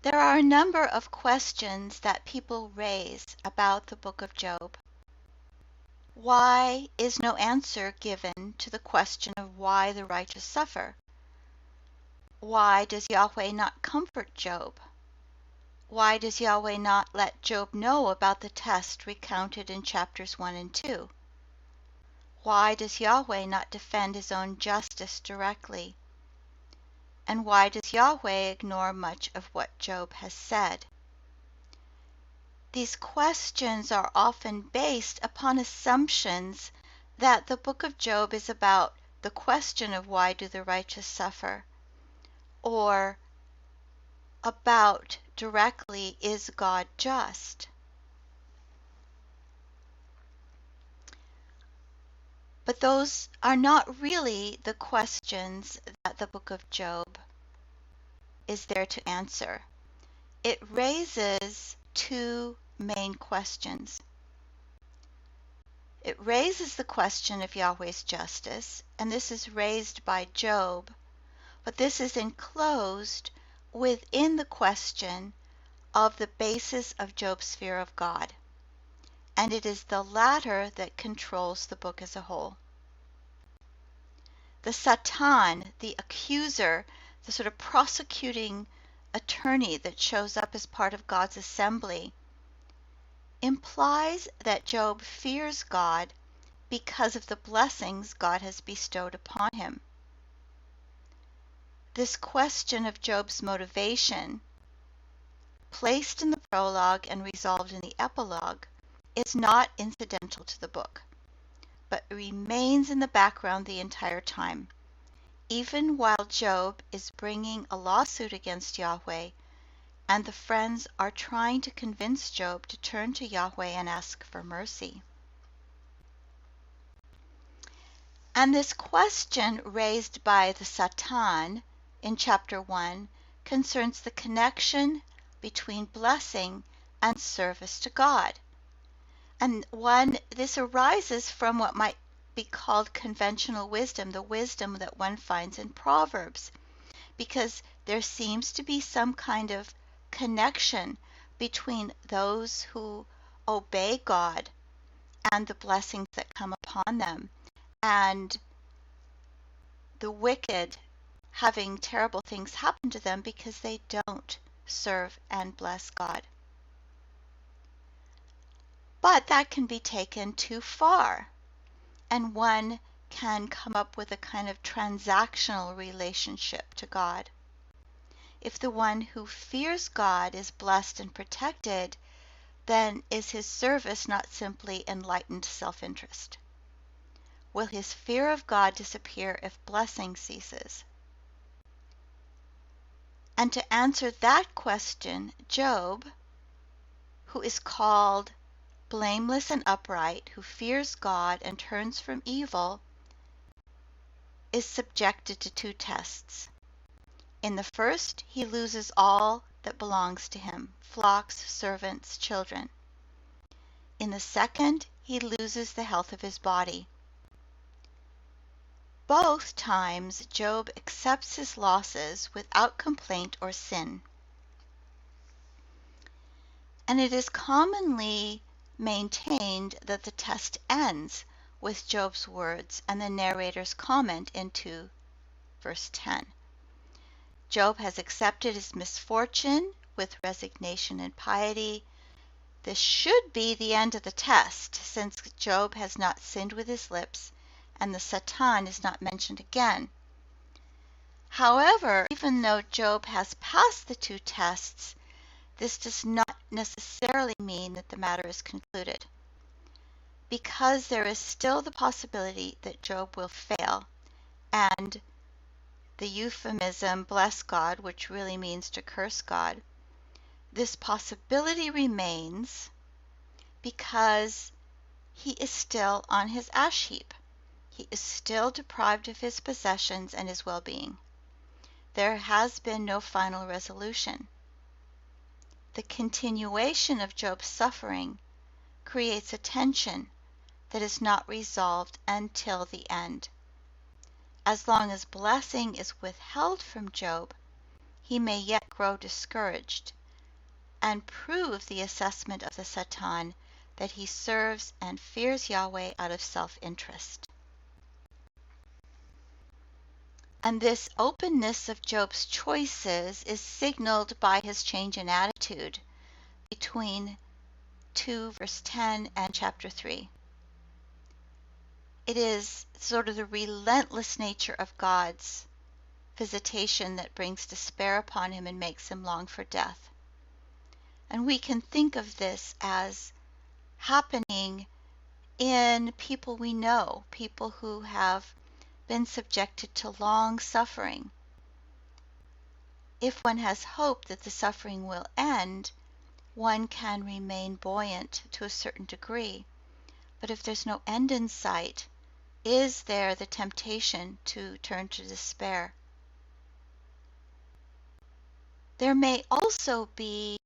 There are a number of questions that people raise about the book of Job. Why is no answer given to the question of why the righteous suffer? Why does Yahweh not comfort Job? Why does Yahweh not let Job know about the test recounted in chapters 1 and 2? Why does Yahweh not defend his own justice directly? And why does Yahweh ignore much of what Job has said? These questions are often based upon assumptions that the book of Job is about the question of why do the righteous suffer, or about directly, is God just? But those are not really the questions that the book of Job is there to answer. It raises two main questions. It raises the question of Yahweh's justice, and this is raised by Job, but this is enclosed within the question of the basis of Job's fear of God, and it is the latter that controls the book as a whole. The Satan, the accuser, the sort of prosecuting attorney that shows up as part of God's assembly, implies that Job fears God because of the blessings God has bestowed upon him. This question of Job's motivation, placed in the prologue and resolved in the epilogue, is not incidental to the book, but remains in the background the entire time, even while Job is bringing a lawsuit against Yahweh, and the friends are trying to convince Job to turn to Yahweh and ask for mercy. And this question raised by the Satan in chapter 1 concerns the connection between blessing and service to God. And this arises from what might be called conventional wisdom, the wisdom that one finds in Proverbs, because there seems to be some kind of connection between those who obey God and the blessings that come upon them, and the wicked having terrible things happen to them because they don't serve and bless God. But that can be taken too far, and one can come up with a kind of transactional relationship to God. If the one who fears God is blessed and protected, then is his service not simply enlightened self-interest? Will his fear of God disappear if blessing ceases? And to answer that question, Job, who is called blameless and upright, who fears God and turns from evil, is subjected to two tests. In the first, he loses all that belongs to him, flocks, servants, children. In the second, he loses the health of his body. Both times, Job accepts his losses without complaint or sin. And it is commonly maintained that the test ends with Job's words and the narrator's comment into verse 10. Job has accepted his misfortune with resignation and piety. This should be the end of the test, since Job has not sinned with his lips and the Satan is not mentioned again. However, even though Job has passed the two tests, this does not necessarily mean that the matter is concluded, because there is still the possibility that Job will fail, and the euphemism bless God, which really means to curse God, this possibility remains because he is still on his ash heap. He is still deprived of his possessions and his well-being. There has been no final resolution. The continuation of Job's suffering creates a tension that is not resolved until the end. As long as blessing is withheld from Job, he may yet grow discouraged and prove the assessment of the Satan that he serves and fears Yahweh out of self-interest. And this openness of Job's choices is signaled by his change in attitude between 2 verse 10 and chapter 3. It is sort of the relentless nature of God's visitation that brings despair upon him and makes him long for death. And we can think of this as happening in people we know, people who have been subjected to long suffering. If one has hope that the suffering will end, one can remain buoyant to a certain degree. But if there's no end in sight, is there the temptation to turn to despair? There may also be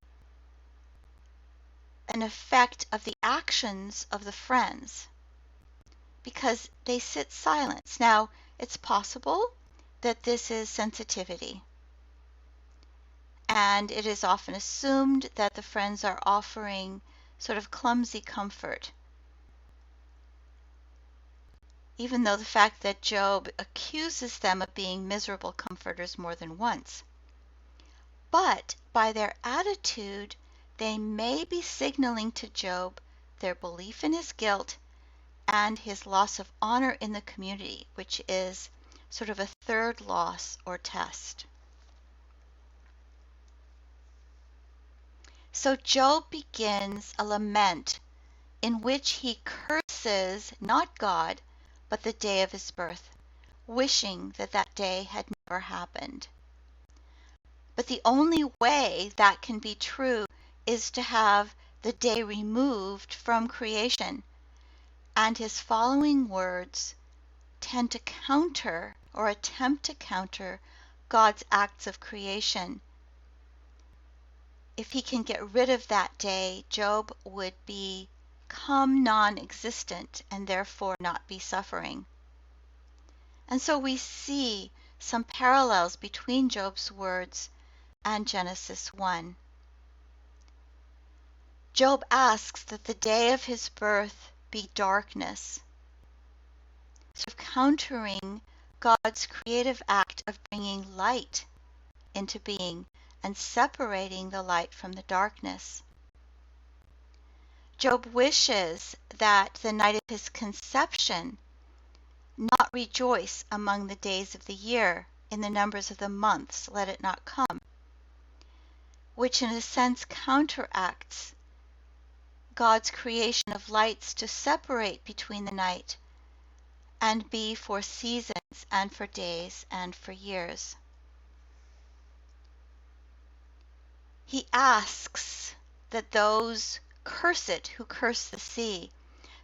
an effect of the actions of the friends because they sit silent. Now, it's possible that this is sensitivity, and it is often assumed that the friends are offering sort of clumsy comfort, even though the fact that Job accuses them of being miserable comforters more than once. But by their attitude, they may be signaling to Job their belief in his guilt and his loss of honor in the community, which is sort of a third loss or test. So Job begins a lament in which he curses not God, but the day of his birth, wishing that that day had never happened. But the only way that can be true is to have the day removed from creation. And his following words tend to counter or attempt to counter God's acts of creation. If he can get rid of that day, Job would become non-existent and therefore not be suffering. And so we see some parallels between Job's words and Genesis 1. Job asks that the day of his birth be darkness, sort of countering God's creative act of bringing light into being and separating the light from the darkness. Job wishes that the night of his conception not rejoice among the days of the year, in the numbers of the months let it not come, which in a sense counteracts God's creation of lights to separate between the night and be for seasons and for days and for years. He asks that those curse it who curse the sea,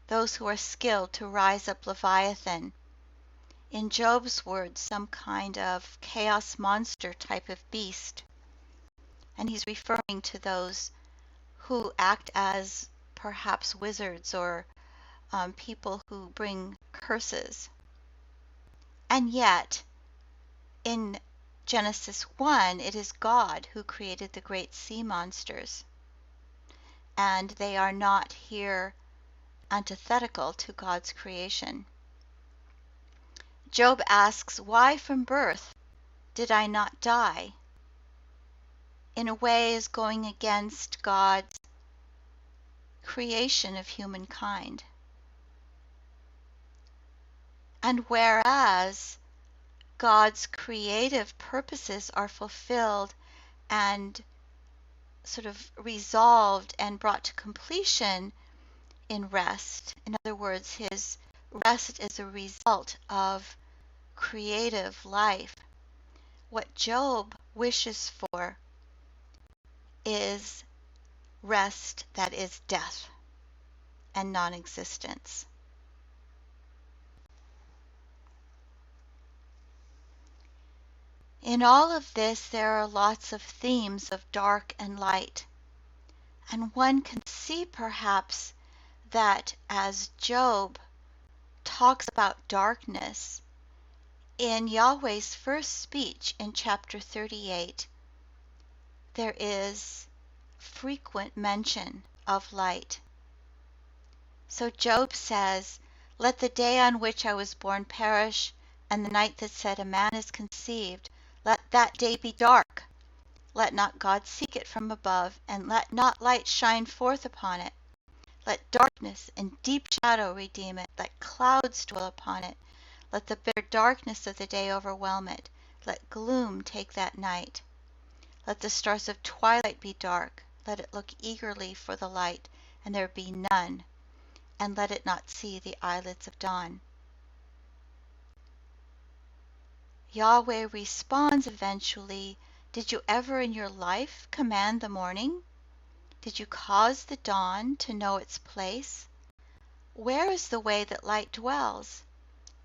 those who are skilled to rise up Leviathan, in Job's words, some kind of chaos monster type of beast. And he's referring to those who act as perhaps wizards or people who bring curses. And yet, in Genesis 1, it is God who created the great sea monsters. And they are not here antithetical to God's creation. Job asks, why from birth did I not die? In a way is going against God's creation of humankind. And whereas God's creative purposes are fulfilled and sort of resolved and brought to completion in rest, in other words, his rest is a result of creative life. What Job wishes for is rest that is death and non-existence. In all of this, there are lots of themes of dark and light. And one can see perhaps that as Job talks about darkness, in Yahweh's first speech in chapter 38, there is frequent mention of light. So Job says, "Let the day on which I was born perish, and the night that said a man is conceived. Let that day be dark. Let not God seek it from above, and let not light shine forth upon it. Let darkness and deep shadow redeem it. Let clouds dwell upon it. Let the bitter darkness of the day overwhelm it. Let gloom take that night. Let the stars of twilight be dark. Let it look eagerly for the light, and there be none. And let it not see the eyelids of dawn." Yahweh responds eventually, "Did you ever in your life command the morning? Did you cause the dawn to know its place? Where is the way that light dwells?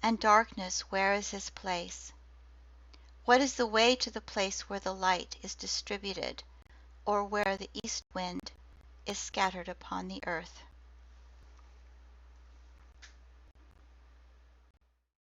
And darkness, where is his place? What is the way to the place where the light is distributed, or where the east wind is scattered upon the earth?"